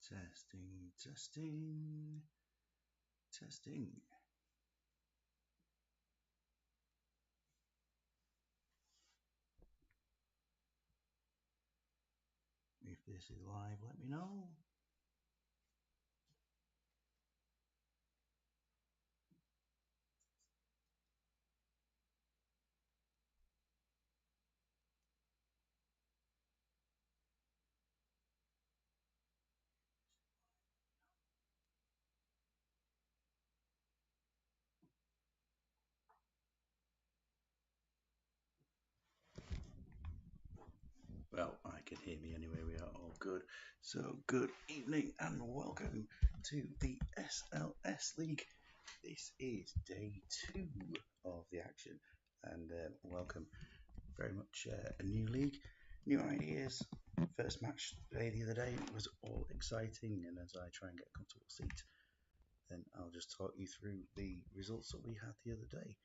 Testing, testing, testing. If this is live, let me know. Well, I can hear me anyway. We are all good. So, good evening and welcome to the SLS League. This is day 2 of the action, and welcome. Very much a new league, new ideas. First match day the other day was all exciting, and as I try and get a comfortable seat, then I'll just talk you through the results that we had the other day.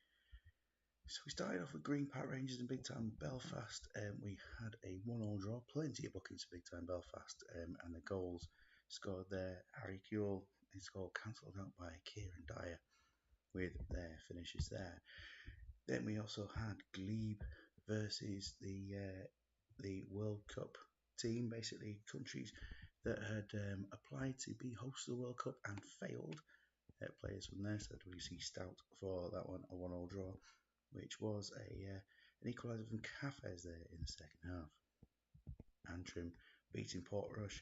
So we started off with Green Park Rangers and Big Time Belfast. We had a 1-1 draw, plenty of bookings for Big Time Belfast, and the goals scored there. Harry Kewell, his goal cancelled out by Kieran Dyer with their finishes there. Then we also had Glebe versus the World Cup team, basically countries that had applied to be hosts of the World Cup and failed. Players from there, so WC Stout for that one, a 1-1 draw, which was an equaliser from Cafes there in the second half. Antrim beating Portrush.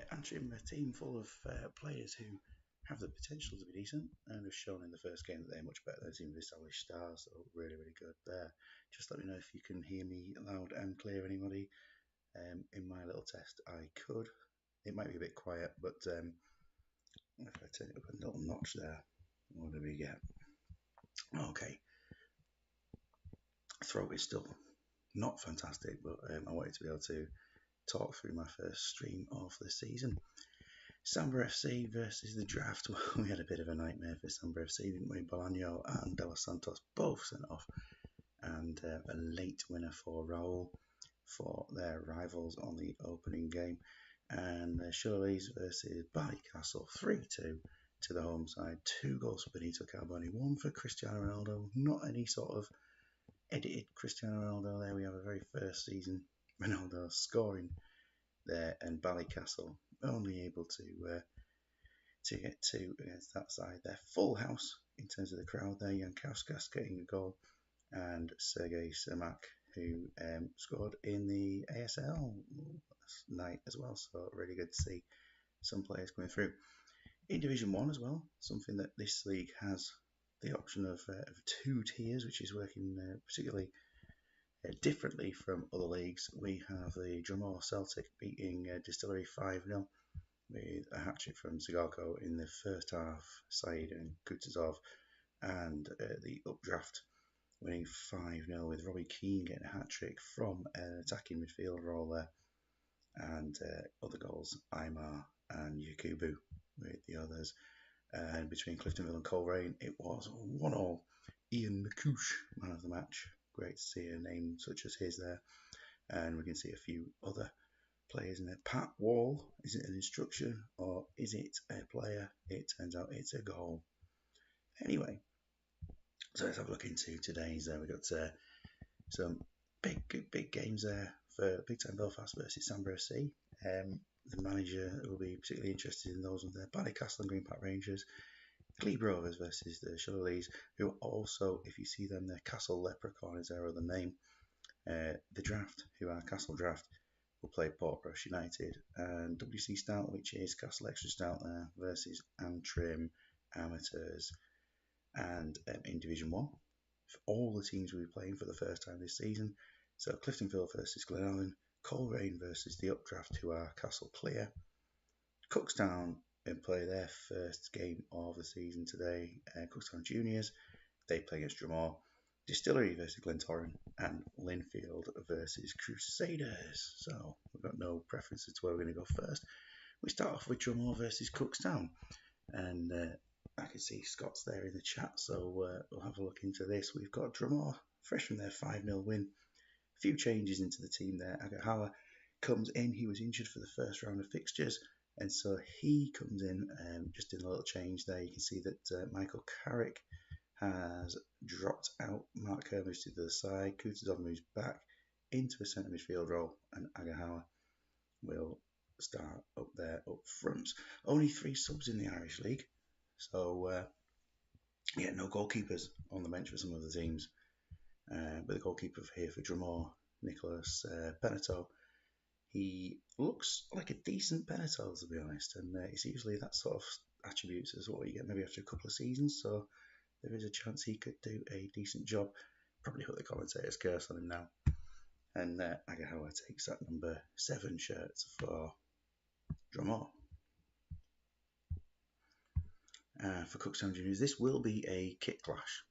Antrim, a team full of players who have the potential to be decent and have shown in the first game that they're much better than a team of established stars, so really, really good there. Just let me know if you can hear me loud and clear, anybody. In my little test, I could. It might be a bit quiet, but if I turn it up a little notch there, what do we get? Okay. Throat is still not fantastic, but I wanted to be able to talk through my first stream of the season. Samba FC versus the Draft. Well, we had a bit of a nightmare for Samba FC, didn't we? Bolaño and De Los Santos both sent off, and a late winner for Raul for their rivals on the opening game. And Shirley's versus Ballycastle 3-2 to the home side. 2 goals for Benito Carboni, 1 for Cristiano Ronaldo. Not any sort of edited Cristiano Ronaldo there. We have a very first season Ronaldo scoring there, and Ballycastle only able to get 2 against that side. They're full house in terms of the crowd there. Jankauskas getting a goal, and Sergei Semak, who scored in the ASL night as well. So really good to see some players coming through. In Division 1 as well, something that this league has the option of 2 tiers, which is working particularly differently from other leagues. We have the Drumore Celtic beating Distillery 5-0 with a hat-trick from Zigalko in the first half, Said and Kutuzov, and the Updraft winning 5-0 with Robbie Keane getting a hat-trick from an attacking midfield role there, and other goals, Aymar and Yakubu with the others. And between Cliftonville and Coleraine, it was 1-1. Ian McCouche, man of the match. Great to see a name such as his there. And we can see a few other players in there. Pat Wall, is it an instruction or is it a player? It turns out it's a goal. Anyway, so let's have a look into today's. We've got some big games there for Big Time Belfast versus Samba FC. The manager will be particularly interested in those ones there. Ballycastle and Green Park Rangers. Glebe Rovers versus the Shirleys, who also, if you see them, they're Castle Leprechaun is their other name. The Draft, who are Castle Draft, will play Portrush United, and WC Stout, which is Castle Extra Stout there, versus Antrim Amateurs. And in Division 1, for all the teams will be playing for the first time this season. So Cliftonville versus Glenallen, Coleraine versus the Updraft, who are Castle Clear. Cookstown and play their first game of the season today. Cookstown Juniors, they play against Drumore. Distillery versus Glentoran, and Linfield versus Crusaders. So we've got no preference as to where we're going to go first. We start off with Drumore versus Cookstown, and I can see Scott's there in the chat, so we'll have a look into this. We've got Drumore, fresh from their 5-0 win. A few changes into the team there. Agahawa comes in, he was injured for the first round of fixtures, And so he comes in just in a little change there. You can see that Michael Carrick has dropped out. Mark Kerr moves to the side. Kutuzov moves back into a centre midfield role, and Agahawa will start up there up front. Only 3 subs in the Irish League, so yeah, no goalkeepers on the bench for some of the teams. But the goalkeeper here for Drumore, Nicholas Penato, he looks like a decent Penato, to be honest, and it's usually that sort of attributes is what you get maybe after a couple of seasons, so there is a chance he could do a decent job. Probably put the commentator's curse on him now. And Agahawa takes that number 7 shirt for Drumore. For Cookstown Juniors, this will be a kit clash.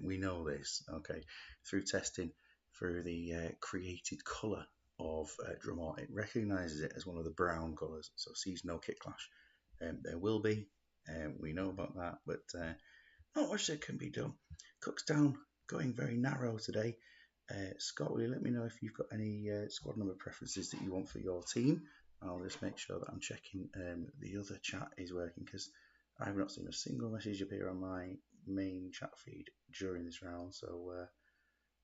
We know this, okay, through testing, through the created colour of Drumore. It recognises it as one of the brown colours, so sees no kit clash. There will be, we know about that, but not much that can be done. Cookstown going very narrow today. Scott, will you let me know if you've got any squad number preferences that you want for your team? I'll just make sure that I'm checking the other chat is working, because I've not seen a single message appear on my main chat feed during this round, so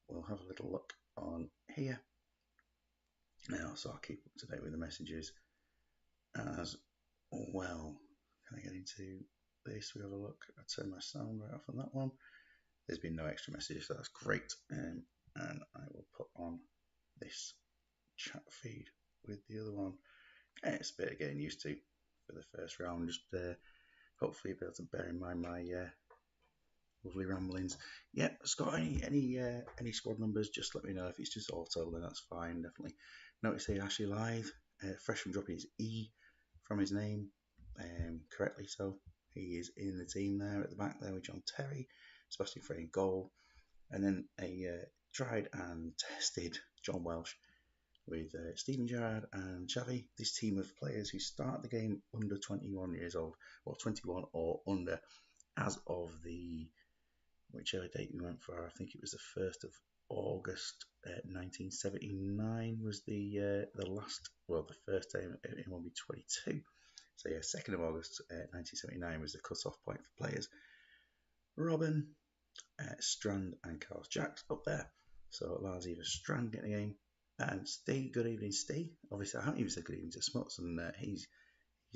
we'll have a little look on here now, so I'll keep up to date with the messages as well. Can I get into this? We have a look. I'll turn my sound right off on that one. There's been no extra messages, so that's great. And I will put on this chat feed with the other one. It's a bit of getting used to for the first round. Just hopefully be able to bear in mind my lovely ramblings. Yeah, Scott, any squad numbers, just let me know. If it's just auto, then that's fine, definitely. Notice here Ashley Lythe, fresh from dropping his E from his name, correctly so. He is in the team there at the back there with John Terry, Sebastian Frey in goal, and then a tried and tested John Welsh with Stephen Gerrard and Xavi. This team of players who start the game under 21 years old, or 21 or under, as of the whichever date we went for. I think it was the 1st of August 1979 was the last, well, the first time it will be 22. So yeah, 2nd of August 1979 was the cut-off point for players. Robin, Strand and Carl Jacks up there. So it allows either Strand getting a game. And Steve, good evening, Steve. Obviously, I haven't even said good evening to Smuts, and he's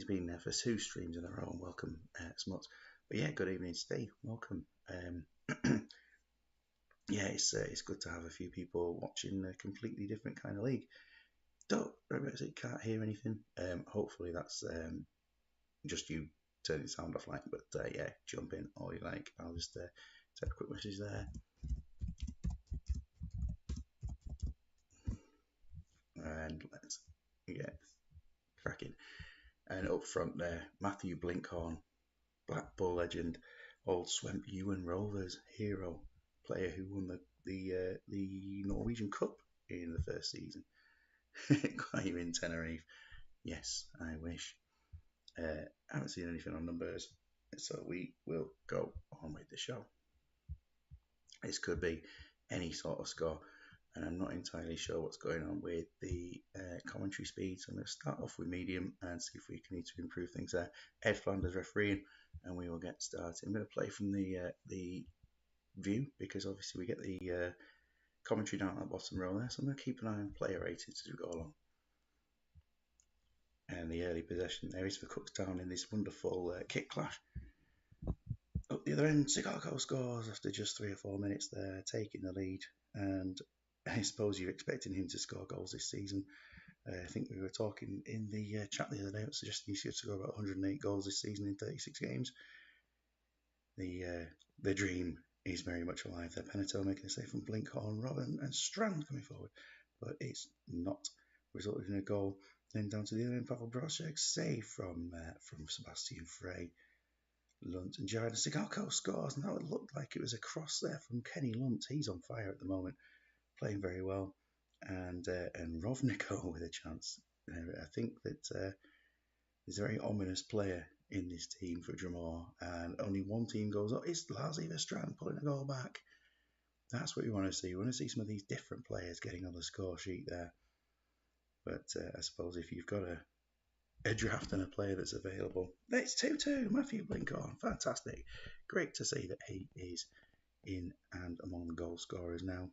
been there for 2 streams in a row. And welcome, Smuts. But yeah, good evening, Steve. Welcome. Yeah, it's good to have a few people watching a completely different kind of league. Can't hear anything. Hopefully that's just you turning the sound off, like. But yeah, jump in all you like. I'll just take a quick message there. And let's get cracking. And up front there, Matthew Blinkhorn, Blackpool legend, old Swemp Ewan Rovers hero, player who won the Norwegian Cup in the first season. Quite in Tenerife. Yes, I wish. I haven't seen anything on numbers, so we will go on with the show. This could be any sort of score, and I'm not entirely sure what's going on with the commentary speed, so I'm going to start off with medium and see if we can need to improve things there. Ed Flanders refereeing, and we will get started. I'm going to play from the view, because obviously we get the commentary down at the bottom row there, so I'm going to keep an eye on player ratings as we go along. And the early possession there is for Cookstown in this wonderful kick clash. Up the other end, Sigalko scores after just 3 or 4 minutes there, taking the lead. And I suppose you're expecting him to score goals this season. I think we were talking in the chat the other day, suggesting he's going to score about 108 goals this season in 36 games. The dream is very much alive there. Penato making a save from Blinkhorn, Robin and Strand coming forward, but it's not resulted in a goal. Then down to the other end, Pavel Broszek, save from Sebastian Frey. Lunt and Jared Sigalko scores. Now it looked like it was a cross there from Kenny Lunt. He's on fire at the moment, playing very well. And Rovniko with a chance. I think that there's a very ominous player in this team for Drumore, and only one team goes up. It's Lars Strand pulling a goal back. That's what we want to see. We want to see some of these different players getting on the score sheet there. But I suppose if you've got a draft and a player that's available. It's 2-2. Matthew Blinkhorn. Fantastic. Great to see that he is in and among the goal scorers now.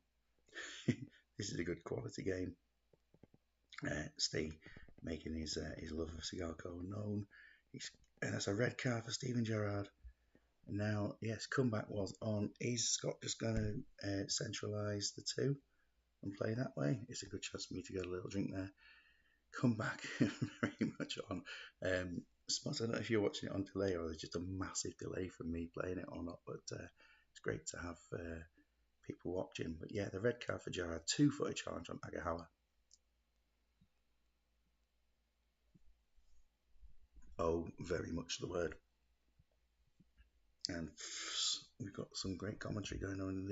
This is a good quality game. Steve making his love of Sigalko known. And that's a red card for Steven Gerrard. Now, yes, comeback was on. Is Scott just going to centralise the two and play that way? It's a good chance for me to get a little drink there. Comeback very much on. Spots, I don't know if you're watching it on delay or there's just a massive delay from me playing it or not, but it's great to have people watching. But yeah, the red card for Gerrard, 2-footed challenge on Agahawa. Oh, very much the word. And we've got some great commentary going on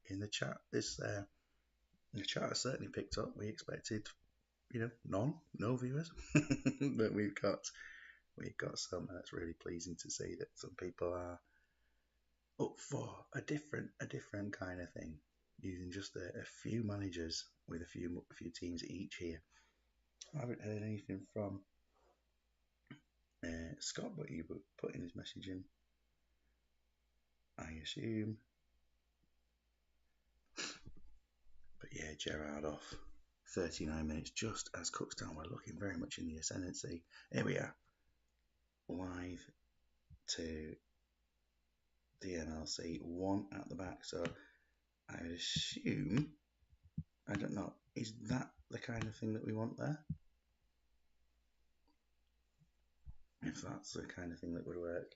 in the chat. The chat has certainly picked up. We expected, no viewers, but we've got some. That's really pleasing to see that some people are up for a different kind of thing, using just a few managers with a few teams each here. I haven't heard anything from Scott, but he would put in his message in, I assume. But yeah, Gerrard off. 39 minutes, just as Cookstown were looking very much in the ascendancy. Here we are, live to the MLC, one at the back. So I would assume, I don't know, is that the kind of thing that we want there? If that's the kind of thing that would work,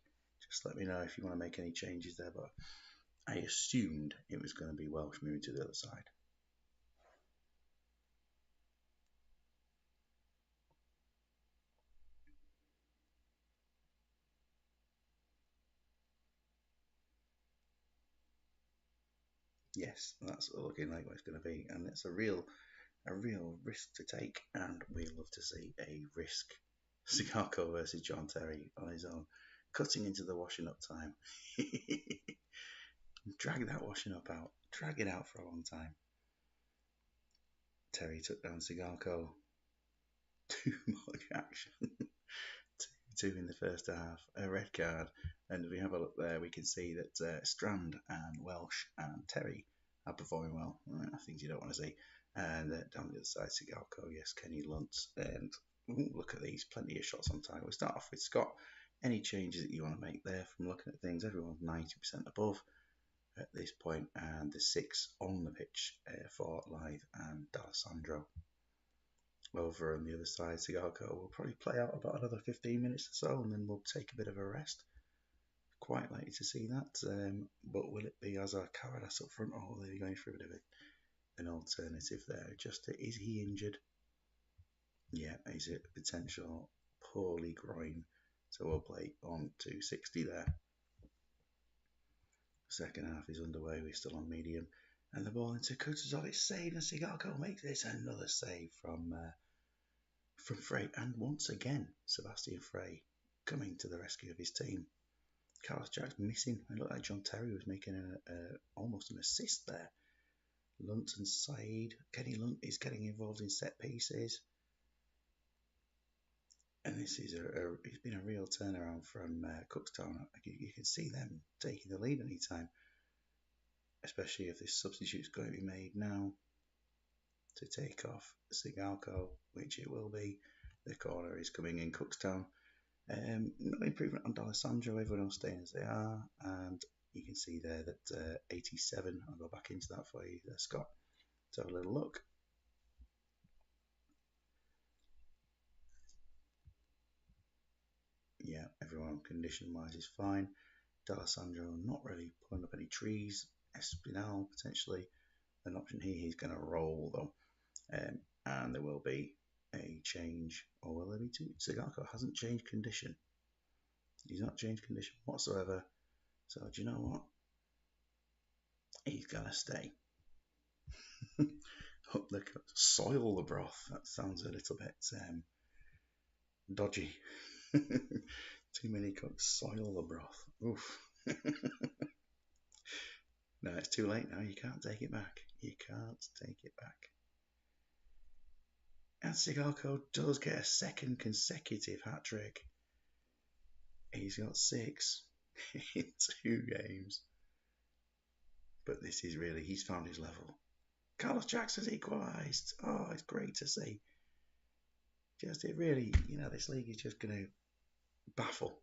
just let me know if you want to make any changes there. But I assumed it was going to be Welsh moving to the other side. Yes, that's looking like what it's going to be, and it's a real risk to take, and we love to see a risk. Sigalko versus John Terry on his own, cutting into the washing up time. Drag that washing up out. Drag it out for a long time. Terry took down Sigalko. Too much action. 2-2 in the first half. A red card. And if we have a look there, we can see that Strand and Welsh and Terry are performing well. Things you don't want to see. And down the other side, Sigalko, yes, Kenny Luntz. And look at these. Plenty of shots on target. We'll start off with Scott. Any changes that you want to make there from looking at things? Everyone's 90% above at this point, and the 6 on the pitch for Lythe and D'Alessandro. Over on the other side, Sigalko will probably play out about another 15 minutes or so, and then we'll take a bit of a rest. Quite likely to see that, but will it be Azar Caradas up front, or will they be going for a bit of an alternative there? Just is he injured? Yeah, is it a potential poorly groin? So we'll play on 260 there. Second half is underway. We're still on medium, and the ball into Kutuzov. It's saved, and Sigalko makes this another save from Frey. And once again, Sebastian Frey coming to the rescue of his team. Carlos Jack's missing. It looked like John Terry was making almost an assist there. Lunt and Said. Kenny Lunt is getting involved in set pieces. And this is it's been a real turnaround from Cookstown. You can see them taking the lead anytime, especially if this substitute's going to be made now to take off Sigalko, which it will be. The corner is coming in Cookstown. No improvement on D'Alessandro, everyone else staying as they are, and you can see there that 87, I'll go back into that for you there, Scott. Let's have a little look. Yeah, everyone condition-wise is fine. D'Alessandro not really pulling up any trees. Espinal potentially an option here. He's going to roll though, and there will be a change, or will there be two? Sigalko hasn't changed condition. He's not changed condition whatsoever. So do you know what? He's going to stay. Up the soil the broth. That sounds a little bit dodgy. Too many cooks soil the broth. Oof. No, it's too late now. You can't take it back. You can't take it back. And Sigalko does get a second consecutive hat trick. He's got 6 in 2 games. But this is really, he's found his level. Carlos Jackson's equalised. Oh, it's great to see. Just, it really, this league is just going to baffle.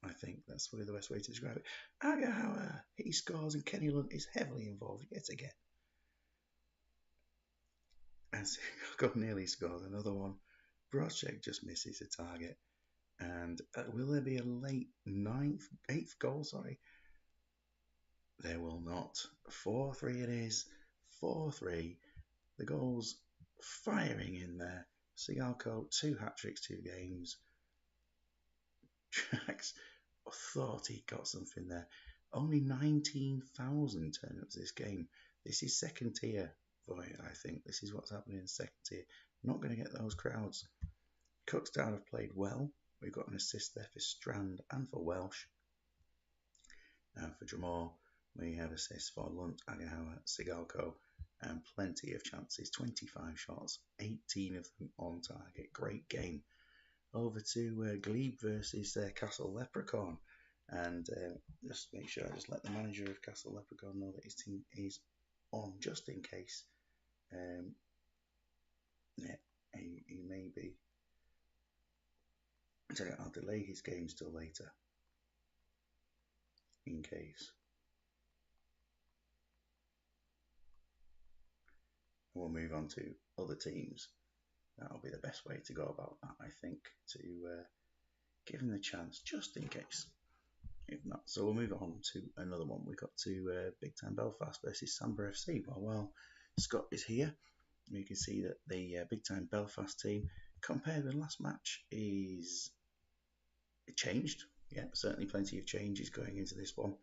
I think that's probably the best way to describe it. Agahauer, he scores, and Kenny Lunt is heavily involved yet again. And Sigalko nearly scores another one. Brochek just misses the target. And will there be a late 8th goal? Sorry. There will not. 4-3 it is. 4-3. The goals firing in there. Sigalko, 2 hat-tricks, 2 games. Jax, I thought he got something there. Only 19,000 turned up to this game. This is second tier for it, I think. This is what's happening in second tier. Not going to get those crowds. Cookstown have played well. We've got an assist there for Strand and for Welsh. And for Dromore, we have assists for Lunt, Agahauer, Sigalko, and plenty of chances. 25 shots, 18 of them on target. Great game. Over to Glebe versus Castle Leprechaun. And just make sure I just let the manager of Castle Leprechaun know that his team is on, just in case. Yeah, he may be. So I'll delay his games till later, in case. We'll move on to other teams. That'll be the best way to go about that, I think, to give him the chance, just in case. If not, so we'll move on to another one. We got to Big Time Belfast versus Samba FC. Well, Scott is here. You can see that the Big Time Belfast team, compared with the last match, is changed. Yeah, certainly plenty of changes going into this one.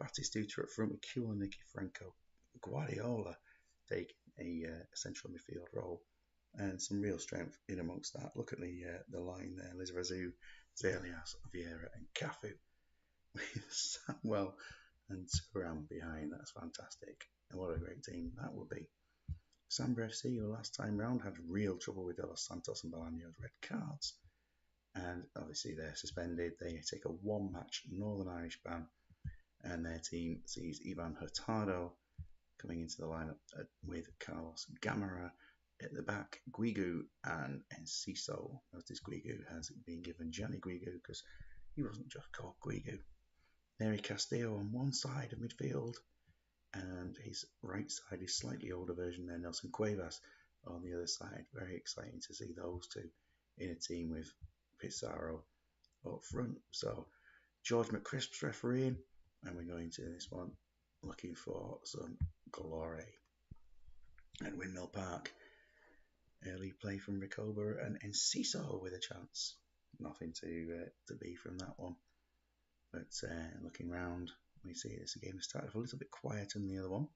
Batistuta up front with Kula, Nicky Franco, Guardiola taking a central midfield role, and some real strength in amongst that. Look at the line there: Lizarazu, Zelias, Vieira, and Cafu, with Samuel and Turam behind. That's fantastic. And what a great team that would be. Samba FC, the last time round, had real trouble with De Los Santos and Bolaño's red cards. And obviously they're suspended. They take a 1-match Northern Irish ban. And their team sees Ivan Hurtado coming into the lineup with Carlos Gamera at the back, Guigu and Enciso. Notice Guigu has been given Johnny Guigu because he wasn't just called Guigu. Neri Castillo on one side of midfield, and his right side is slightly older version there, Nelson Cuevas on the other side. Very exciting to see those two in a team with Pizarro up front. So George McCrisp's refereeing, and we're going to this one looking for some glory. At Windmill Park, early play from Ricoba and Enciso with a chance. Nothing to be from that one. But looking round, we see this game started a little bit quieter than the other one.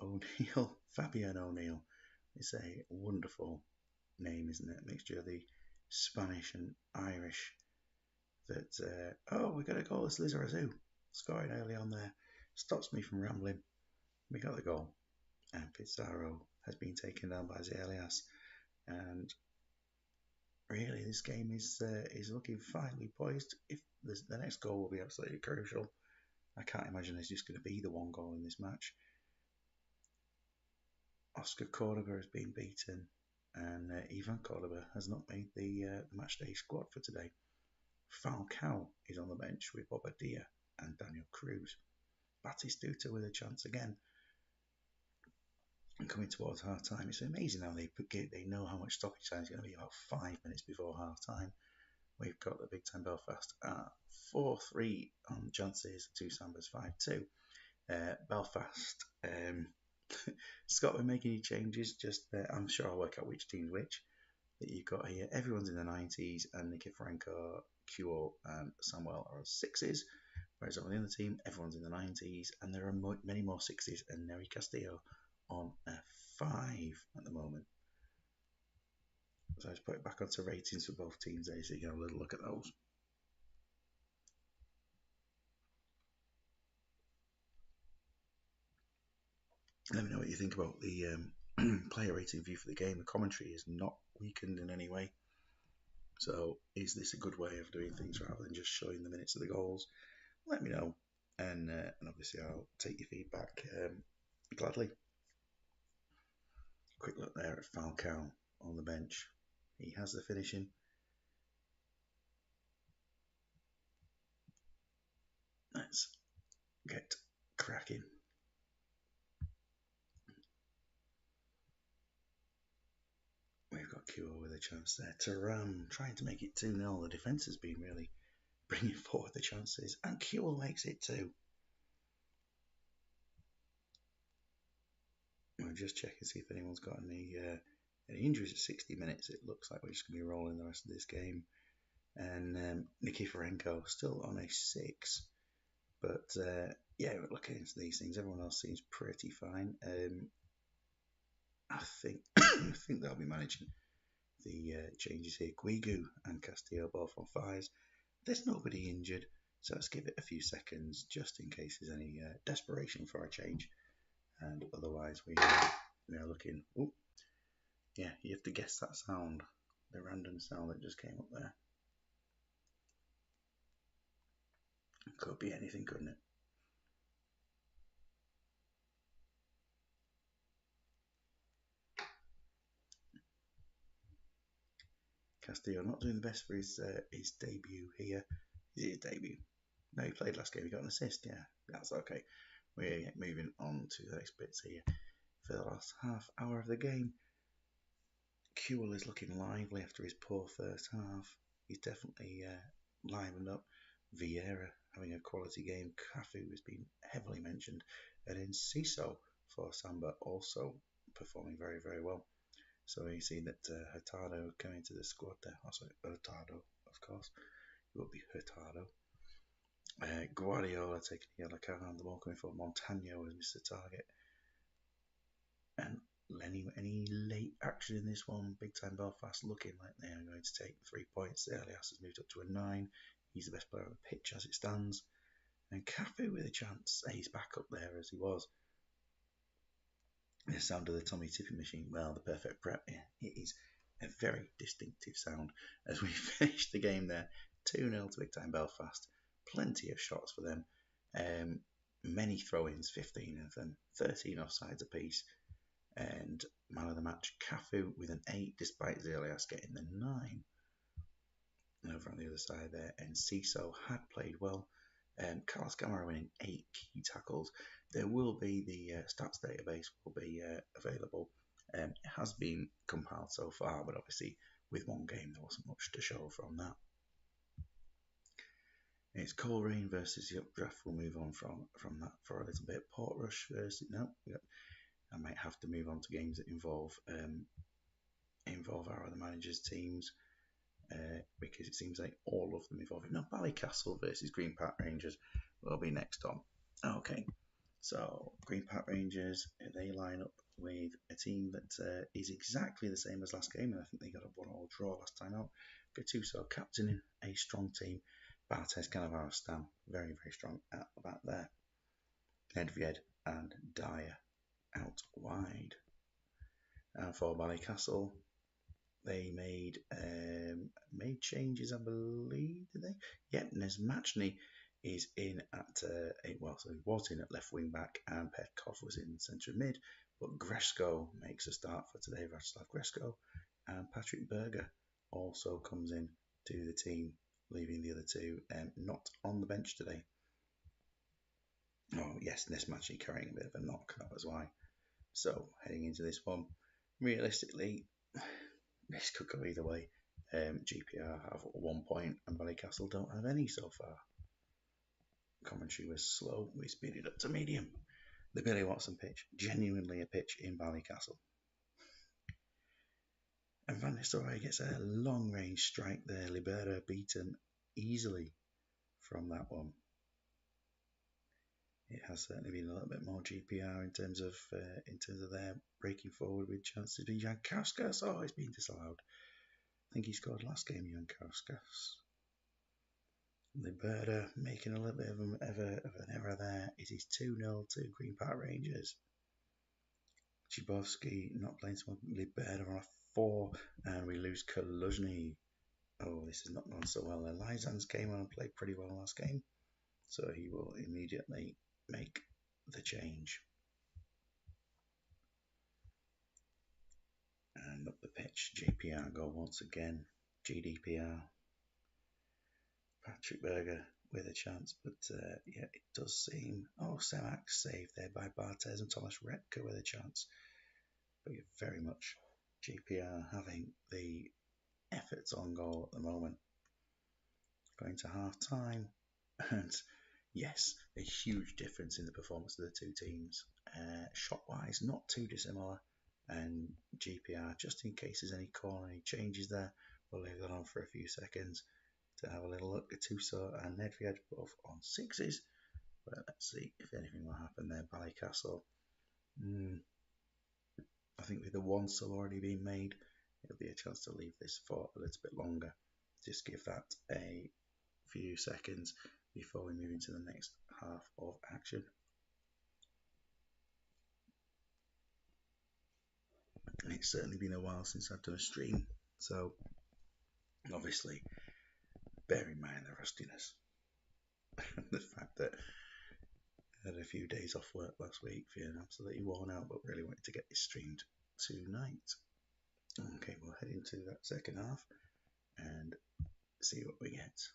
O'Neill, Fabian O'Neill. It's a wonderful name, isn't it? A mixture of the Spanish and Irish. That, we got a goal. It's Lizarazu scoring early on there. Stops me from rambling. We got the goal. And Pizarro has been taken down by Zelias. And really, this game is looking finely poised. If the next goal will be absolutely crucial. I can't imagine there's just going to be the one goal in this match. Oscar Cordoba has been beaten, and Ivan Cordoba has not made the matchday squad for today. Falcao is on the bench with Bobadilla and Daniel Cruz. Batistuta with a chance again. And coming towards half time, it's amazing how they know how much stoppage time is going to be about 5 minutes before half time. We've got the Big Time Belfast at 4-3 on chances, 2 Sambas 5-2. Belfast, Scott, we're making any changes. Just I'm sure I'll work out which team's which. That you've got here. Everyone's in the 90s, and Nicky Franco, Kewell, and Samuel are 6s. Whereas on the other team, everyone's in the 90s, and there are many more 6s, and Neri Castillo on a 5 at the moment. So let's put it back onto ratings for both teams there, so you can have a little look at those. Let me know what you think about the player rating view for the game. The commentary is not weakened in any way. So is this a good way of doing things rather than just showing the minutes of the goals? Let me know, and obviously I'll take your feedback gladly. Quick look there at Falcao on the bench. He has the finishing. Let's get cracking. We've got Kewell with a chance there. Thuram trying to make it 2-0. The defence has been really bringing forward the chances, and Kewell makes it too. We'll just check and see if anyone's got any injuries at 60 minutes. It looks like we're just going to be rolling the rest of this game. And Nikiforenko still on a 6. But yeah, we're looking into these things. Everyone else seems pretty fine. I think I think they'll be managing the changes here. Guigu and Castillo both on 5s. There's nobody injured, so let's give it a few seconds just in case there's any desperation for a change. And otherwise, we are looking. Oh, yeah, you have to guess that sound, the random sound that just came up there. It could be anything, couldn't it? Castillo not doing the best for his debut here. Is it his debut? No, he played last game. He got an assist. Yeah, that's okay. We're moving on to the next bits here. For the last half hour of the game, Kewell is looking lively after his poor first half. He's definitely livened up. Vieira having a quality game. Cafu has been heavily mentioned. And then Ciso for Samba also performing very, very well. So you see that Hurtado coming to the squad there. Also Hurtado, of course. It will be Hurtado. Guardiola taking a yellow card on the ball coming for Montano as Mr. Target. And any late action in this one? Big time Belfast looking like they are going to take 3 points. SLS has moved up to a 9. He's the best player on the pitch as it stands. And Cafu with a chance. He's back up there as he was. The sound of the Tommy tipping machine. Well, the perfect prep. Yeah, it is a very distinctive sound as we finish the game there. 2-0 to Big Time Belfast. Plenty of shots for them. Many throw-ins, 15 of them. 13 offsides apiece. And man of the match, Cafu with an 8, despite Zelias getting the 9. And over on the other side there, and Ciso had played well. Carlos Gamero winning 8 key tackles. There will be the stats database will be available. It has been compiled so far, but obviously with one game there wasn't much to show from that. It's Coleraine versus the Updraft. We'll move on from that for a little bit. Portrush versus I might have to move on to games that involve our other managers' teams because it seems like all of them involve. No, Ballycastle versus Green Park Rangers will be next on. Okay, so Green Park Rangers, they line up with a team that is exactly the same as last game, and I think they got a 1-1 draw last time out. Gattuso captaining a strong team. Bartes Cannavaro Stam, very, very strong at the back there. Nedved and Dyer out wide. And for Ballycastle, they made changes, I believe, did they? Yep, Matchday is in at so he was in at left wing back, and Petkov was in centre mid. But Gresko makes a start for today. Václav Gresko and Patrick Berger also comes in to the team, leaving the other two not on the bench today. Oh yes, Matchday carrying a bit of a knock. That was why. So heading into this one, realistically, this could go either way. GPR have 1 point and Ballycastle don't have any so far. Commentary was slow. We speeded up to medium. The Billy Watson pitch, genuinely a pitch in Ballycastle. And Van Nistelrooy gets a long range strike there. Libera beaten easily from that one. It has certainly been a little bit more GPR in terms of their breaking forward with chances to be Jankauskas. Oh, it's been disallowed. I think he scored last game, Jankauskas. Liberta making a little bit of an error there. It is 2-0 to Green Park Rangers. Chibowski not playing some Liberta on a 4, and we lose Kaluzhny. Oh, this has not gone so well. Lyzans came on and played pretty well last game, so he will immediately make the change. And up the pitch, JPR go once again. GDPR. Patrick Berger with a chance, but yeah, it does seem. Oh, Semak saved there by Barthez and Thomas Repka with a chance. But you're very much GPR having the efforts on goal at the moment. Going to half time, and yes, a huge difference in the performance of the two teams. Shot wise, not too dissimilar. And GPR, just in case there's any call, any changes there, we'll leave that on for a few seconds to have a little look. Gattuso and Nedved both on 6s. But let's see if anything will happen there. Ballycastle. I think with the one still already being made, it'll be a chance to leave this for a little bit longer. Just give that a few seconds before we move into the next half of action. It's certainly been a while since I've done a stream, so obviously bear in mind the rustiness and the fact that I had a few days off work last week, feeling absolutely worn out, but really wanted to get this streamed tonight. Okay, we'll head into that second half and see what we get.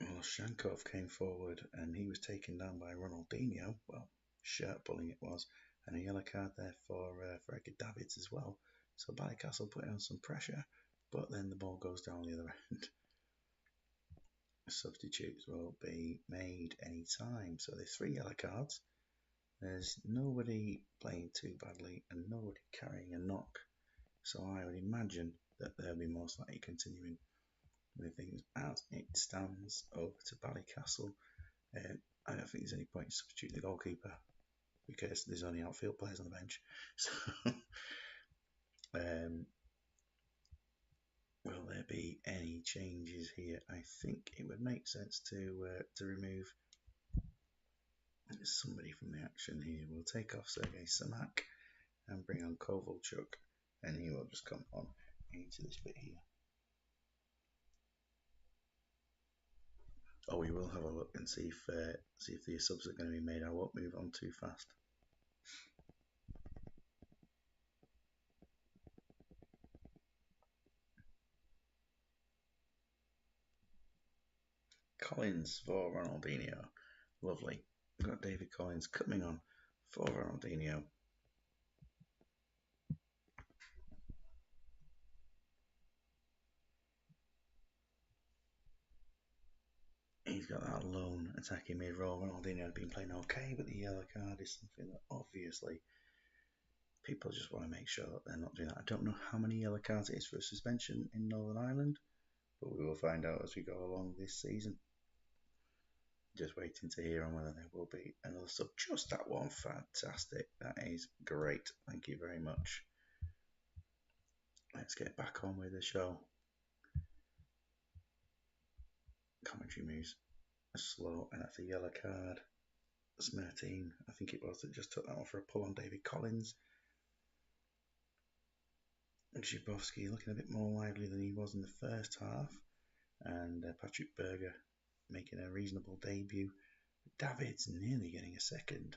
Well, Shankov came forward and he was taken down by Ronaldinho. Well, shirt pulling it was, and a yellow card there for Edgar Davids as well. So Ballycastle putting on some pressure, but then the ball goes down the other end. Substitutes will be made any time. So there's 3 yellow cards. There's nobody playing too badly and nobody carrying a knock. So I would imagine that they'll be most likely continuing with things as it stands over to Ballycastle. I don't think there's any point in substituting the goalkeeper because there's only outfield players on the bench. So, will there be any changes here? I think it would make sense to remove somebody from the action here. We'll take off Sergei Samak and bring on Kovalchuk, and he will just come on into this bit here. Oh, we will have a look and see if the subs are going to be made. I won't move on too fast. Collins for Ronaldinho. Lovely. We've got David Collins coming on for Ronaldinho. He's got that lone attacking mid role. Ronaldinho had been playing okay, but the yellow card is something that obviously people just want to make sure that they're not doing that. I don't know how many yellow cards it is for a suspension in Northern Ireland, but we will find out as we go along this season. Just waiting to hear on whether there will be another sub. Just that one. Fantastic. That is great. Thank you very much. Let's get back on with the show. Commentary moves slow, and that's a yellow card. Smertine, I think it was, that just took that one for a pull on David Collins. Zhibowski looking a bit more lively than he was in the first half, and Patrick Berger making a reasonable debut. David's nearly getting a second.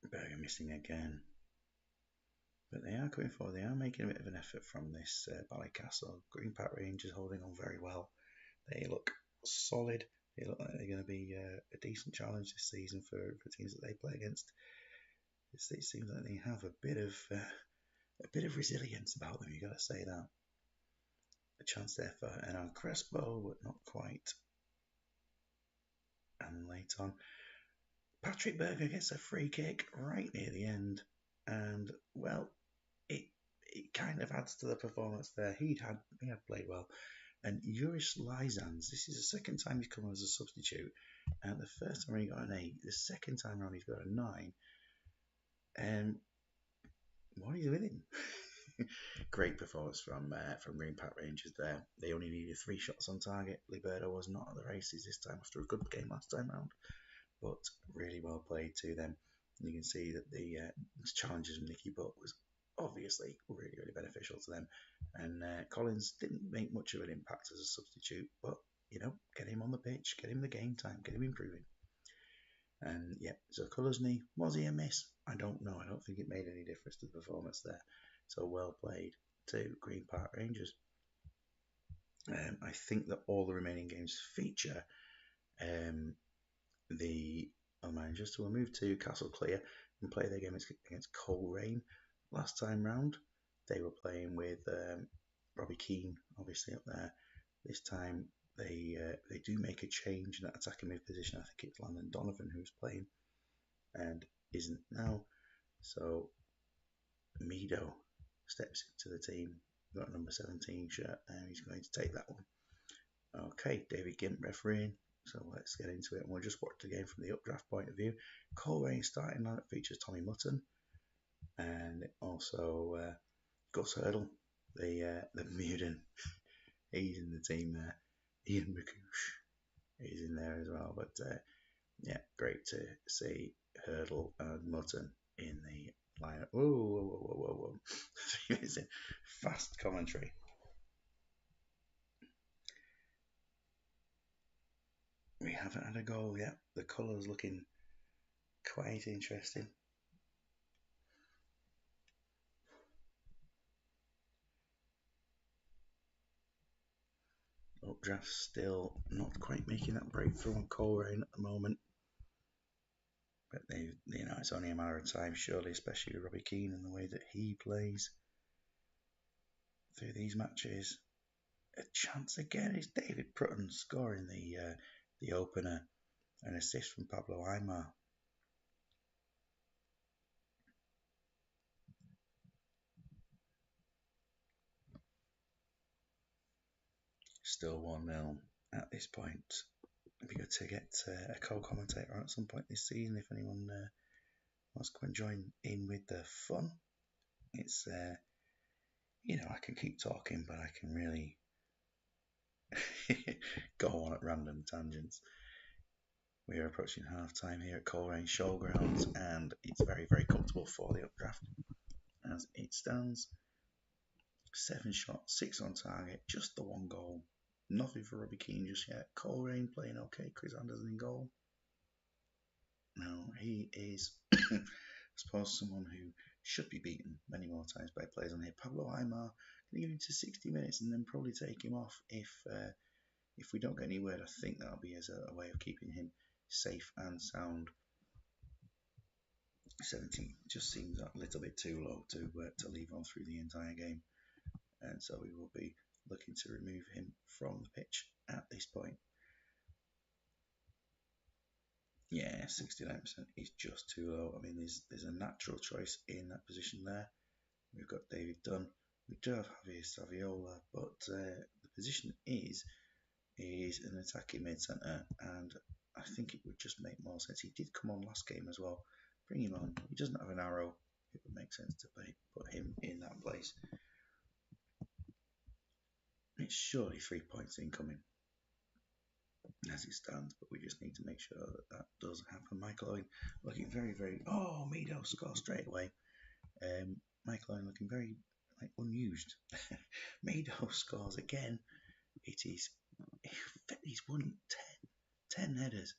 Berger missing again. But they are coming forward. They are making a bit of an effort from this Ballycastle. Green Park Rangers holding on very well. They look solid. They look like they're going to be a decent challenge this season for teams that they play against. It seems like they have a bit of resilience about them. You got to say that. A chance there for Hernan Crespo, but not quite. And late on, Patrick Berger gets a free kick right near the end, and well, it kind of adds to the performance there. He had played well. And Yuris Lyzans, this is the second time he's come on as a substitute. And the first time he got an 8, the second time around he's got a 9. And what is with him? Great performance from Green Park Rangers there. They only needed 3 shots on target. Liberto was not at the races this time after a good game last time round. but really well played to them. And you can see that the challenges from Nicky Butt was obviously really, really beneficial to them. And Collins didn't make much of an impact as a substitute, but get him on the pitch, get him the game time, get him improving. And yeah, so Colorsney, was he a miss? I don't know. I don't think it made any difference to the performance there. So well played to Green Park Rangers. I think that all the remaining games feature the managers. So we'll move to Castle Clear and play their game against Coleraine. Last time round, they were playing with Robbie Keane, obviously up there. This time they do make a change in that attacking mid position. I think it's Landon Donovan who's playing and isn't now. So Mido steps into the team. Got a number 17 shirt and he's going to take that one. Okay, David Gimp refereeing. So let's get into it and we'll just watch the game from the updraft point of view. Coleraine starting lineup features Tommy Mutton and also Gus Hurdle, the Mutant. He's in the team there. Ian McCoosh is in there as well. But yeah, great to see Hurdle and Mutton in the lineup. Whoa. It's a fast commentary. We haven't had a goal yet. The colours looking quite interesting. Updraft still not quite making that breakthrough on Coleraine at the moment. But it's only a matter of time, surely, especially with Robbie Keane and the way that he plays through these matches. A chance again is David Prutton scoring the opener, an assist from Pablo Aimar. Still 1-0 at this point. It'd be good to get a co-commentator at some point this season if anyone wants to come and join in with the fun. It's I can keep talking, but I can really go on at random tangents. We are approaching half time here at Coleraine Showgrounds, and it's very, very comfortable for the updraft as it stands. 7 shots, 6 on target, just the 1 goal. Nothing for Robbie Keane just yet. Coleraine playing okay. Chris Anderson in goal. Now, he is, I suppose, someone who should be beaten many more times by players on here. Pablo Aimar can give him to 60 minutes and then probably take him off if we don't get any word. I think that'll be as a way of keeping him safe and sound. 17 just seems a little bit too low to leave on through the entire game, and so we will be looking to remove him from the pitch at this point. Yeah, 69% is just too low. I mean, there's a natural choice in that position there. We've got David Dunn. We do have Javier Saviola, but the position is an attacking mid-centre, and I think it would just make more sense. He did come on last game as well. Bring him on. He doesn't have an arrow. It would make sense to put him in that place. It's surely 3 points incoming as it stands, but we just need to make sure that does happen. Michael Owen looking very, very... Oh, Mido scores straight away. Michael Owen looking very unused. Mido scores again. He's won 10 headers,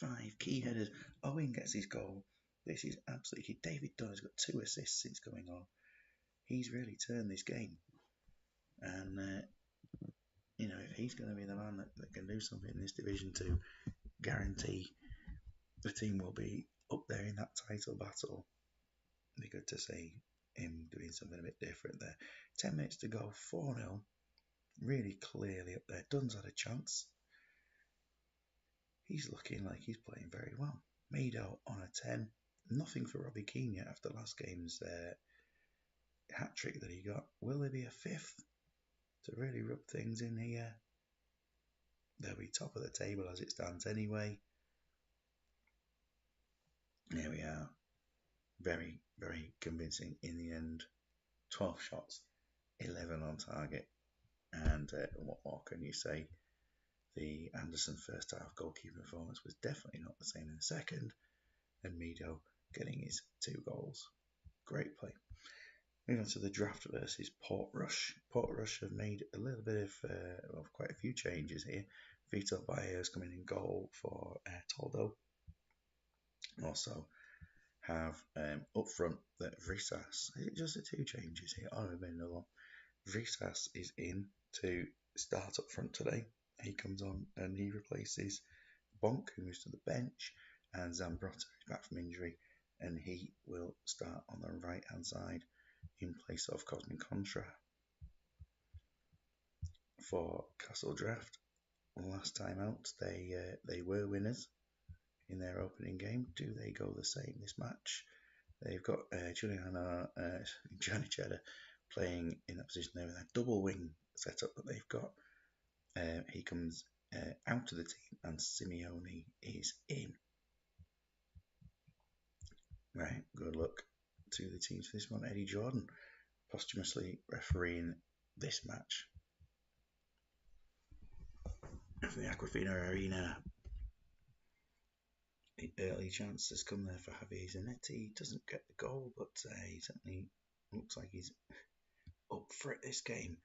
5 key headers. Owen gets his goal. This is absolutely... David Dunn has got 2 assists since going on. He's really turned this game. And, if he's going to be the man that can do something in this division to guarantee the team will be up there in that title battle, it'd be good to see him doing something a bit different there. 10 minutes to go, 4-0. Really clearly up there. Dunn's had a chance. He's looking like he's playing very well. Mido on a 10. Nothing for Robbie Keane yet after last game's hat-trick that he got. Will there be a 5th to really rub things in here? They'll be top of the table as it stands anyway. There we are. Very, very convincing in the end. 12 shots, 11 on target. And what more can you say? The Anderson first half goalkeeper performance was definitely not the same in the second, and Mido getting his 2 goals. Great play. Moving on to the Draft versus Portrush. Portrush have made a little bit of quite a few changes here. Vito Baez coming in goal for Toldo. Also have up front that Vrisas. Is it just the 2 changes here? Oh, I've made another one. Vrisas is in to start up front today. He comes on and he replaces Bonk, who moves to the bench, and Zambrotta, who's back from injury, and he will start on the right hand side in place of Cosmin Contra. For Castle Draft, last time out, they were winners in their opening game. Do they go the same this match? They've got Juliana Janicetta playing in that position there with a double wing setup that they've got. He comes out of the team and Simeone is in. Right, good luck to the teams for this one. Eddie Jordan posthumously refereeing this match for the Aquafina Arena. The early chance has come there for Javier Zanetti. Doesn't get the goal, but he certainly looks like he's up for it this game.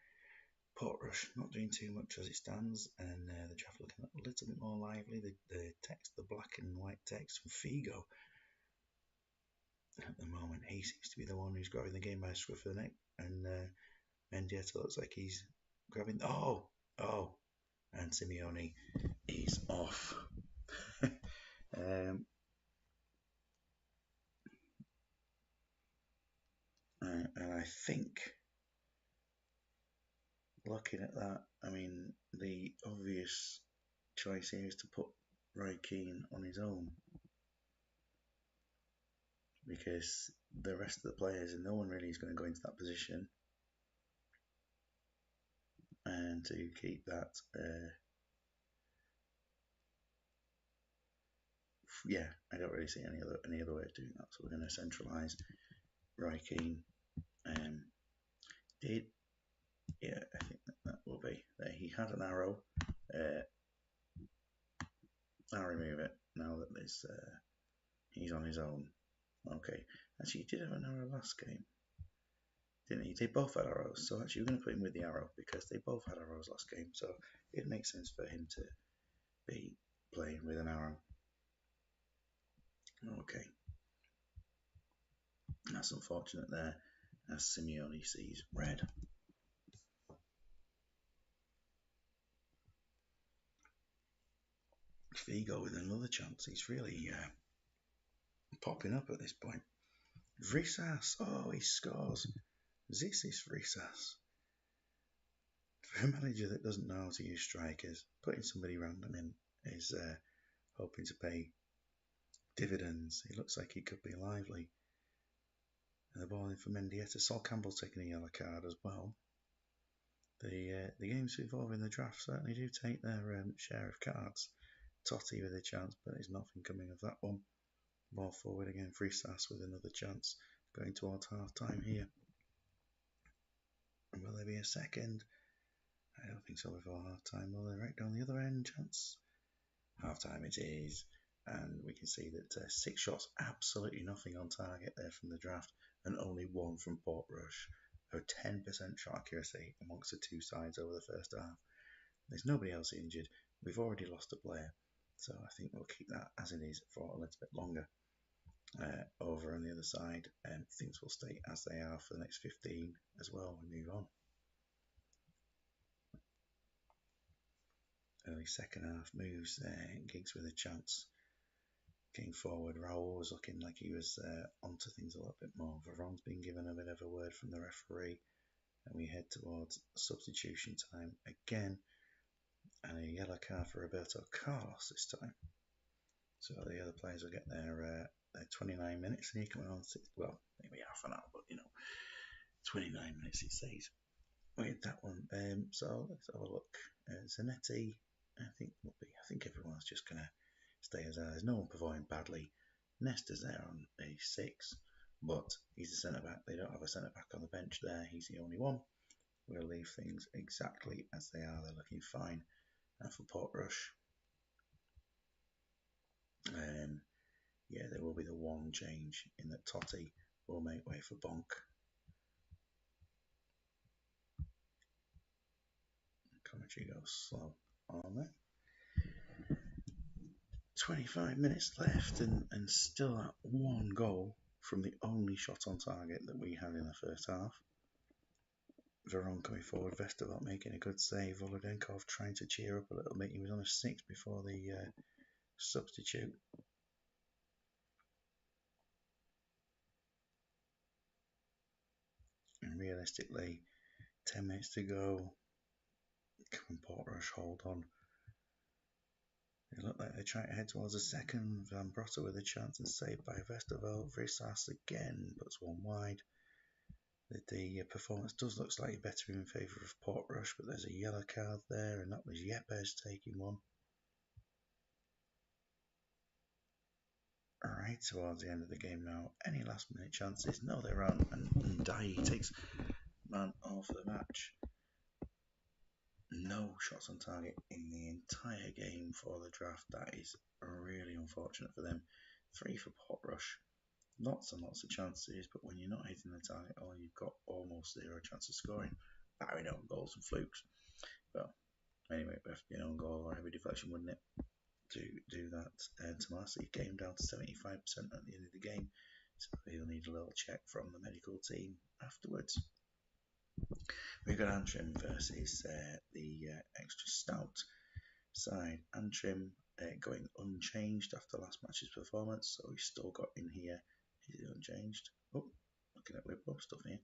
Portrush not doing too much as it stands, and the draft looking a little bit more lively. The black and white text from Figo at the moment. He seems to be the one who's grabbing the game by the scruff of the neck, and Mendieta looks like he's grabbing. Oh, and Simeone is off. And I think, looking at that, I mean, the obvious choice here is to put Roy Keane on his own, because the rest of the players, and no one really is going to go into that position, and to keep that, I don't really see any other way of doing that. So we're going to centralise Roy Keane. I think that will be there. He had an arrow. I'll remove it now that he's on his own. Okay, actually, he did have an arrow last game, didn't he? They both had arrows, so actually, we're going to put him with the arrow because they both had arrows last game. So it makes sense for him to be playing with an arrow. Okay, that's unfortunate there, as Simeone sees red. Figo with another chance. He's really popping up at this point. Vrisas, he scores. This is Vrisas. For a manager that doesn't know how to use strikers, putting somebody random in is hoping to pay dividends. He looks like he could be lively. And the ball in for Mendieta. Sol Campbell's taking a yellow card as well. The games involving the draft certainly do take their share of cards. Totti with a chance, but there's nothing coming of that one. Ball forward again, Vrisas with another chance going towards half time here. And will there be a second? I don't think so before half time. Will they right down the other end? Chance. Half time it is. And we can see that 6 shots, absolutely nothing on target there from the draft, and only 1 from Portrush. A 10% shot accuracy amongst the 2 sides over the first half. There's nobody else injured. We've already lost a player, so I think we'll keep that as it is for a little bit longer. Over on the other side, things will stay as they are for the next 15 as well. We move on. Early second half moves there. Giggs with a chance. Getting forward, Raul was looking like he was onto things a little bit more. Veron's been given a bit of a word from the referee, and we head towards substitution time again, and a yellow card for Roberto Carlos this time. So the other players will get their 29 minutes, and he coming on maybe half an hour, but 29 minutes it says. With that one, so let's have a look. Zanetti, I think everyone's just gonna stay as is. No one performing badly. Nesta's there on a 6, but he's a centre back. They don't have a centre back on the bench there. He's the only one. We'll leave things exactly as they are. They're looking fine. And for Portrush, yeah, there will be the one change in that Totti will make way for Bonk. Commentary goes slow on there. 25 minutes left and still at one goal from the only shot on target that we had in the first half. Veron coming forward, Vesterveld making a good save, Volodenkov trying to cheer up a little bit. He was on a 6 before the substitute. And realistically, 10 minutes to go. Can Portrush hold on? It looked like they're trying to head towards a second. Van Brotta with a chance and saved by Vesterveld. Vrisas again puts one wide. The performance does look slightly better in favour of Portrush, but there's a yellow card there, and that was Yepes taking one. Right towards the end of the game now. Any last minute chances? No, there aren't. And Dai takes man of the match. No shots on target in the entire game for the draft. That is really unfortunate for them. 3 for Portrush. Lots and lots of chances, but when you're not hitting the target, you've got almost 0 chance of scoring, barring own goals and flukes. But anyway, we have to be an own goal or heavy deflection, wouldn't it, to do that? And Tomasi came down to 75% at the end of the game, so he'll need a little check from the medical team afterwards. We've got Antrim versus the extra stout side. Antrim going unchanged after last match's performance, so he's still got in here. Is it unchanged? Oh, looking at Wibbo stuff here.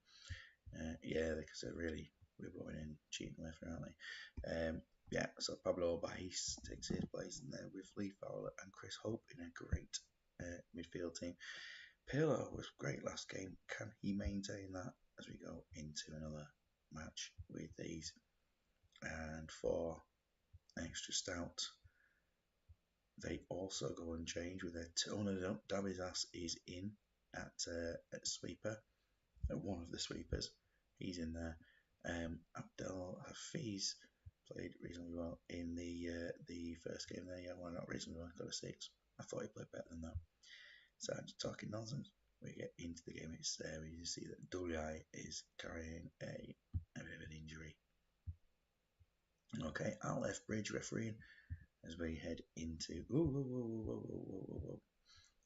Yeah, because they're really Wibboing in cheating left, aren't they? Yeah, so Pablo Bais takes his place in there with Lee Fowler and Chris Hope in a great midfield team. Pirlo was great last game. Can he maintain that as we go into another match with these? And for extra stout, they also go unchanged with their tonered up. Dabizas is in at sweeper, at one of the sweepers. He's in there. Abdel Hafiz played reasonably well in the first game there. Yeah, well, not reasonably well, got a 6. I thought he played better than that. So I'm just talking nonsense. We get into the game. It's we see that Dulyai is carrying a bit of an injury. Okay, Aleph Bridge refereeing as we head into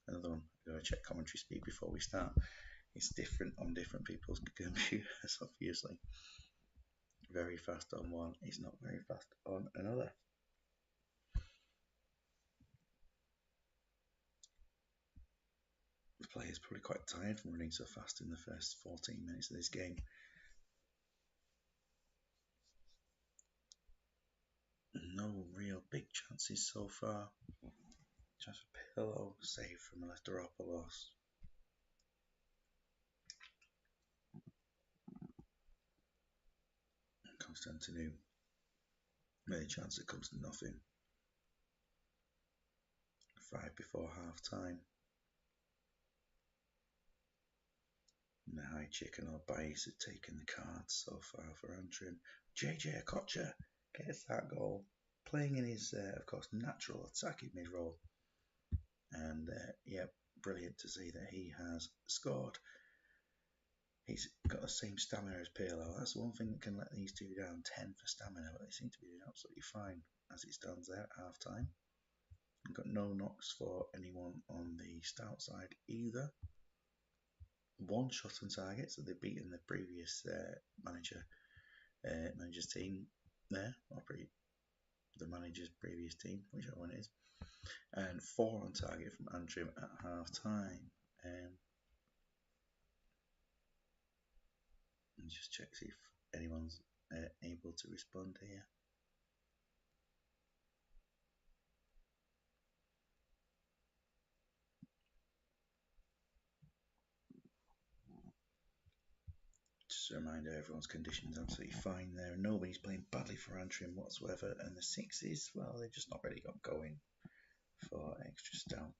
another one. I've got to check commentary speed before we start. It's different on different people's computers, obviously. Very fast on one is not very fast on another. The player's probably quite tired from running so fast in the first 14 minutes of this game. No real big chances so far. Just a pillow save from Lesteropoulos. Constantinou. Any chance it comes to nothing. 5 before half time. Nahai Chicken or Bias have taken the cards so far for Antrim. JJ Okocha gets that goal, playing in his, of course, natural attacking mid-role. And, yeah, brilliant to see that he has scored. He's got the same stamina as Pirlo. That's one thing that can let these two down, 10 for stamina, but they seem to be doing absolutely fine as it stands there at half-time. We've got no knocks for anyone on the stout side either. 1 shot on target, so they've beaten the previous manager's team there, or the manager's previous team, whichever one it is, and 4 on target from Antrim at half time. Just check see if anyone's able to respond here. Just a reminder, everyone's conditions absolutely fine there. Nobody's playing badly for Antrim whatsoever, and the 6s, well, they've just not really got going for extra stout.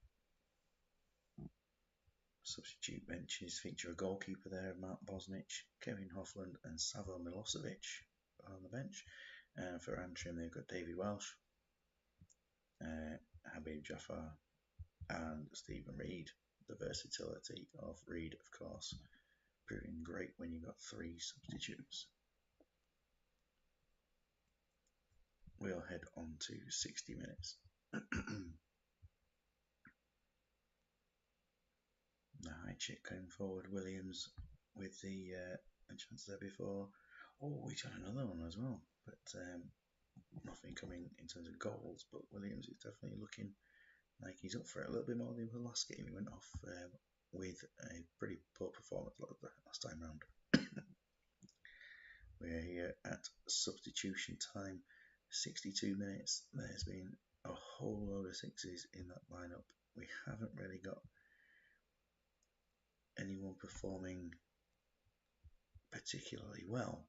Substitute benches feature a goalkeeper there, Matt Bosnich, Kevin Hoffland and Savo Milosevic on the bench. And for Antrim, they've got Davy Welsh, Habib Jafar and Stephen Reed. The versatility of Reed, of course, proving great when you've got 3 substitutes. We'll head on to 60 minutes. The high chick came forward, Williams, with the chance there before. Oh, we got another one as well, but nothing coming in terms of goals. But Williams is definitely looking like he's up for it a little bit more than the last game. He went off with a pretty poor performance last time round. We're here at substitution time, 62 minutes. There's been a whole load of sixes in that lineup. We haven't really got anyone performing particularly well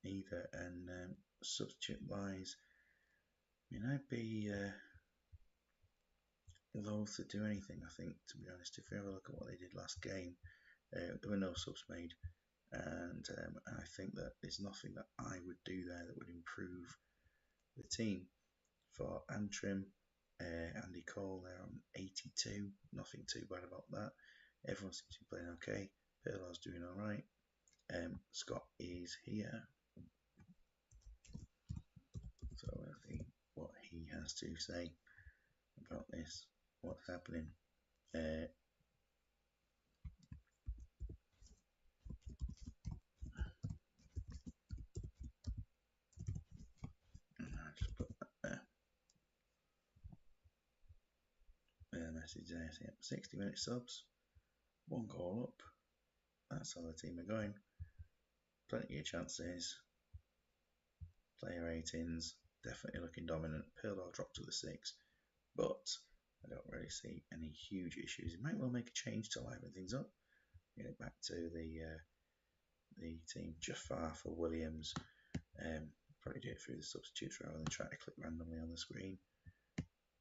either, and substitute wise, I mean, I'd be loath to do anything, I think, to be honest. If we have a look at what they did last game, there were no subs made, and I think that there's nothing that I would do there that would improve the team. For Antrim, Andy Cole there on 82, nothing too bad about that. Everyone seems to be playing okay. Pirlo's doing alright. Scott is here, so we'll see what he has to say about this. What's happening? I'll just put that there. Message there. So, 60-minute subs, 1 goal up. That's how the team are going. Plenty of chances. Player ratings definitely looking dominant. Pirlo dropped to the 6, but I don't really see any huge issues. It might well make a change to liven things up. Get it back to the team. Jafar for Williams. Probably do it through the substitutes rather than try to click randomly on the screen.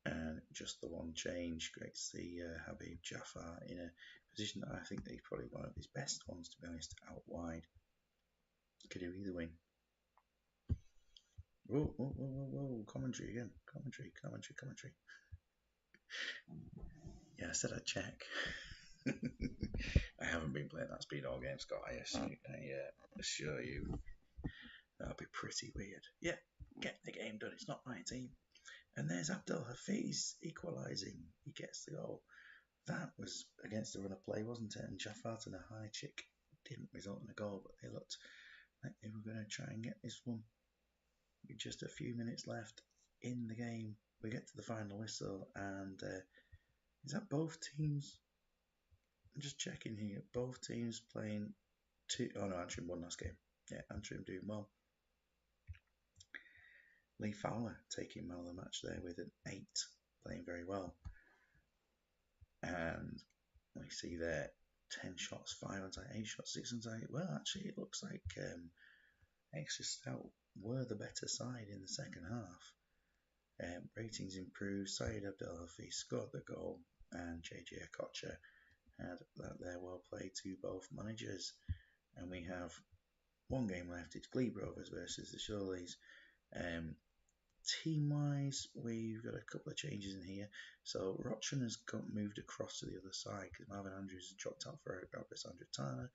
And just the one change creates the Habib Jafar in a position that I think that he's probably one of his best ones, to be honest, out wide. Could do either wing. Whoa, whoa, whoa, whoa, whoa, commentary again. Commentary. Yeah, I said I'd check. I haven't been playing that speed all game, Scott. I assure you. That'll be pretty weird. Yeah, get the game done. It's not my team. And there's Abdel Hafiz equalising. He gets the goal. That was against the run of play, wasn't it? And Jafar and a high chick didn't result in a goal, but they looked like they were going to try and get this one. With just a few minutes left in the game, we get to the final whistle, and is that both teams? I'm just checking here. Both teams playing two. Oh no, Antrim won last game. Yeah, Antrim doing well. Lee Fowler taking man of the match there with an 8, playing very well. And we see there 10 shots, 5 onside, 8 shots, 6 onside. Well, actually, it looks like Exeter Stout were the better side in the second half. Ratings improved. Syed Abdel Hafiz scored the goal, and JJ Akocha had that there well played to both managers. And we have 1 game left. It's Glebe Rovers versus the Shirleys. Team-wise, we've got a couple of changes in here. So Rotchen has moved across to the other side because Marvin Andrews has dropped out for Alessandro Tana.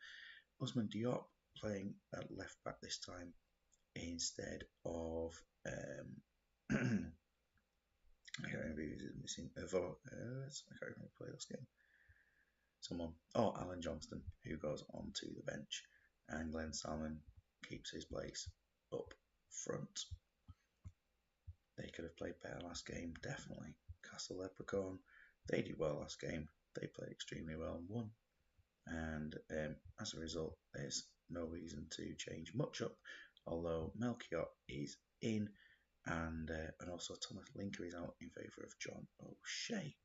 Usman Diop playing at left back this time instead of I can't remember who's missing. I can't remember who played last game. Alan Johnston, who goes on to the bench, and Glenn Salmon keeps his place up front. They could have played better last game, definitely. Castle Leprechaun, they did well last game. They played extremely well and won. And as a result, there's no reason to change much up. Although Melchior is in, and also Thomas Linker is out in favour of John O'Shea.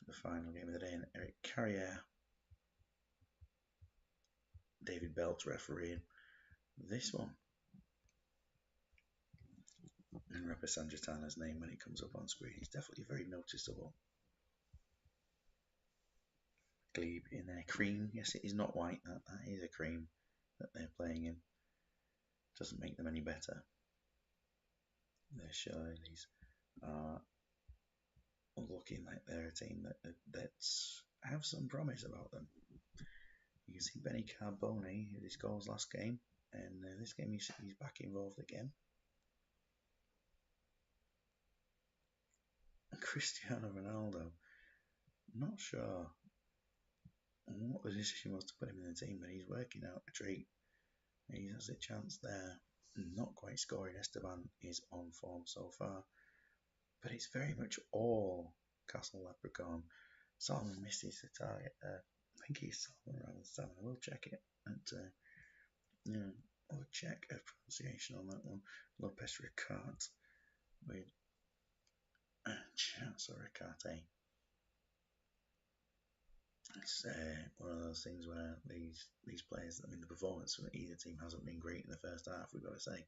The final game of the day, and Eric Carrier, David Belt refereeing this one. And Rapper Sanjitana's name when it comes up on screen is definitely very noticeable. Glebe in their cream. Yes, it is not white. That is a cream that they're playing in. Doesn't make them any better. Their Shirleys are looking like they're a team that have some promise about them. You can see Benny Carboni, who his goals last game, and this game he's back involved again. Cristiano Ronaldo, not sure what the decision was to put him in the team, but he's working out a treat. He has a chance there. Not quite scoring. Esteban is on form so far, but it's very much all Castle Leprechaun. Salmon misses the target there. I think he's Salmon rather than Salmon. I will check it. And yeah, I'll check a pronunciation on that one. Lopez Ricard with Chance or Ricarte. It's one of those things where these players, I mean, the performance from either team hasn't been great in the first half, we've got to say.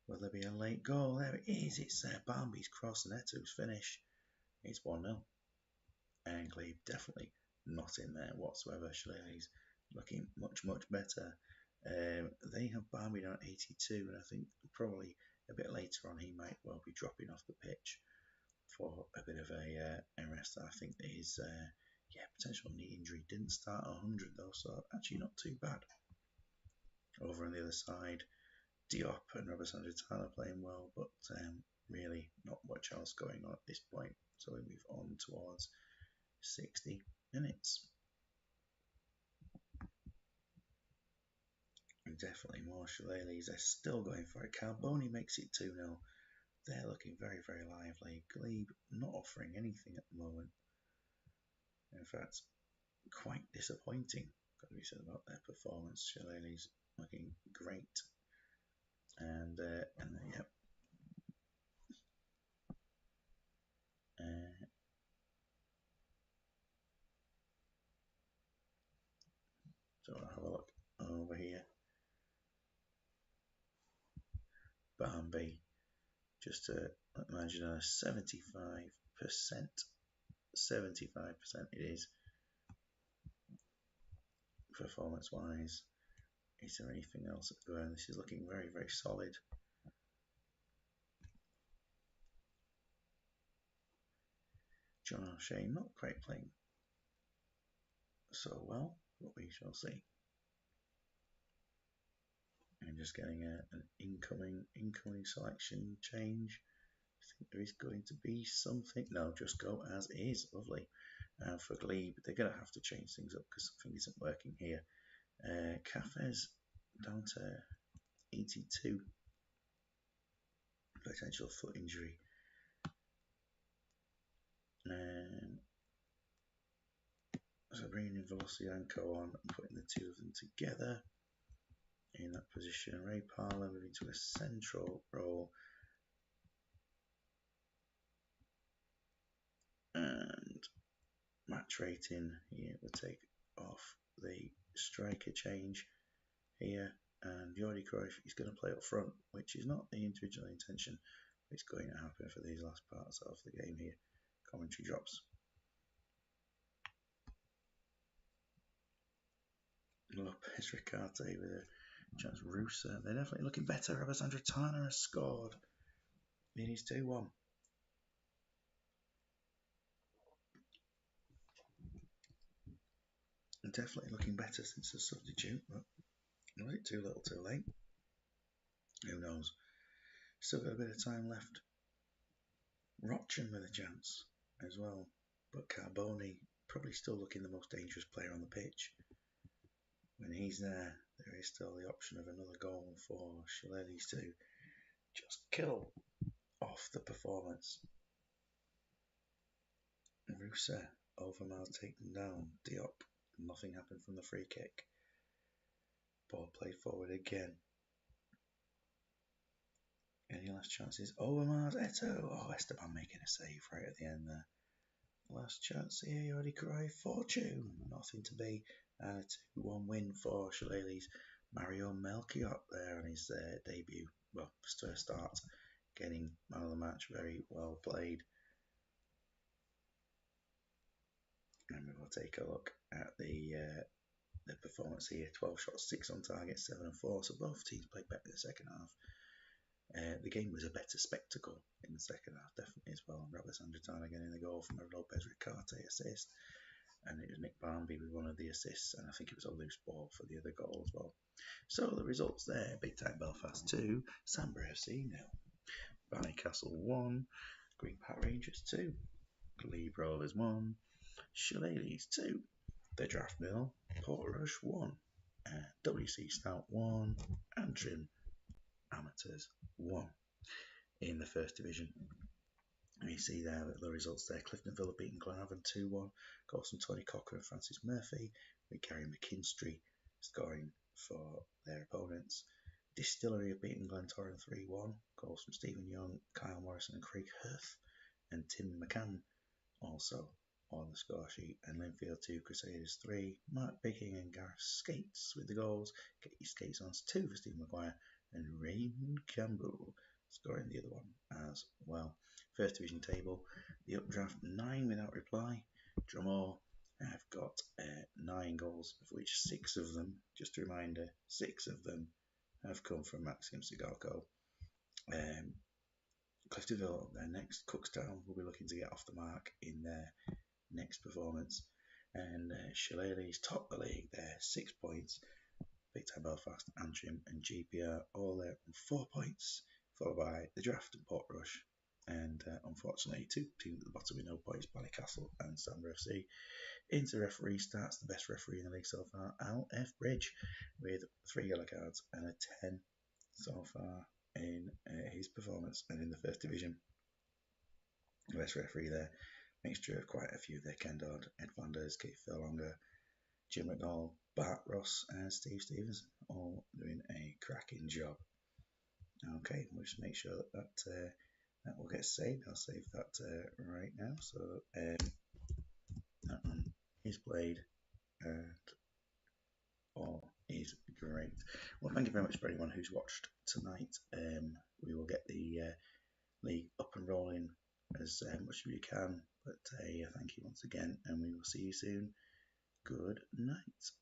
Will there be a late goal? There it is. It's Bambi's cross and Eto's finish. It's 1-0. And Glebe definitely not in there whatsoever. Shillelagh's looking much, much better. They have Bambi down at 82, and I think probably a bit later on he might well be dropping off the pitch for a bit of a rest. I think that his potential knee injury didn't start at 100 though, so actually not too bad. Over on the other side, Diop and Robert Sandritana playing well, but really not much else going on at this point. So we move on towards 60 minutes. And definitely more Shillelaghs. They're still going for it. Carboni makes it 2-0. They're looking very, very lively. Glebe not offering anything at the moment. In fact, quite disappointing, got to be said about their performance. Shillelaghs looking great. And yep. So I'll have a look over here. Bambi, just to imagine a 75%. 75% it is. Performance wise, is there anything else going? This is looking very, very solid. John O'Shea not quite playing so well, but we shall see. And just getting an incoming selection change. I think there is going to be something. No, just go as is. Lovely. For Glebe, they're going to have to change things up because something isn't working here. Cafes down to 82. Potential foot injury. So bringing in Velocianco on and putting the two of them together in that position. Ray Parler moving to a central role. And match rating here will take off the striker change here. And Jordi Cruyff is going to play up front, which is not the original intention. But it's going to happen for these last parts of the game here. Commentary drops. Lopez Ricarte with a chance. Rusa, they're definitely looking better. Robert Sandritana has scored. It is 2-1. Definitely looking better since the substitute, but was it too little too late? Who knows? Still got a bit of time left. Rochen with a chance as well, but Carboni probably still looking the most dangerous player on the pitch. When he's there, there is still the option of another goal for Shillelaghs to just kill off the performance. Rusa, Overmars taken down. Diop, nothing happened from the free kick. Ball played forward again. Any last chances? Overmars, Eto. Oh, Esteban making a save right at the end there. Last chance here, Jordi Cruyff, Fortune. Nothing to be. And a 2-1 win for Shillelaghs. Mario Melchiot there on his debut. Well, first start. Getting man of the match. Very well played. And we will take a look at the performance here. 12 shots, 6 on target, 7 and 4. So both teams played better in the second half. The game was a better spectacle in the second half, definitely as well. Robert Sandritana getting the goal from a Lopez Ricarte assist, and it was Nick Barmby with one of the assists, and I think it was a loose ball for the other goal as well. So the results there: Big Time Belfast 2, Sambor FC 0, Ballycastle 1, Green Park Rangers 2, Glebe Rollers 1, Shillelaghs 2, The Draft Mill, Portrush 1, WC Stout 1, Antrim Amateurs 1 in the First Division. And you see there the results there. Clifton Villa beating Glenavon 2-1. Goals from Tony Cocker and Francis Murphy, with Gary McKinstry scoring for their opponents. Distillery have beaten Glentoran 3-1. Goals from Stephen Young, Kyle Morrison and Craig Hirth, and Tim McCann also on the score sheet. And Linfield 2, Crusaders 3. Mark Bigging and Gareth Skates with the goals. Katie Skates on 2 for Stephen Maguire, and Raymond Campbell scoring the other one as well. First Division table, the Updraft 9 without reply. Drumore have got 9 goals, of which 6 of them, just a reminder, 6 of them have come from Maxim Sigalko. Cliftonville up there next. Cookstown will be looking to get off the mark in their next performance. And Shillelaghs top the league there, 6 points. Big Time Belfast, Antrim and GPR all there on 4 points, followed by the Draft and Portrush. And unfortunately, 2 teams at the bottom with no points, Ballycastle and Sambor FC. Into the referee starts the best referee in the league so far, Al F. Bridge, with 3 yellow cards and a 10 so far in his performance. And in the First Division, the best referee there, mixture of quite a few there: Ken Dodd, Ed Flanders, Keith Furlonger, Jim McDonald, Bart Ross and Steve Stevens, all doing a cracking job. Okay, we'll just make sure that will get saved. I'll save that right now. So that one is played and all is great. Well, thank you very much for anyone who's watched tonight. We will get the league up and rolling as much as we can. But thank you once again, and we will see you soon. Good night.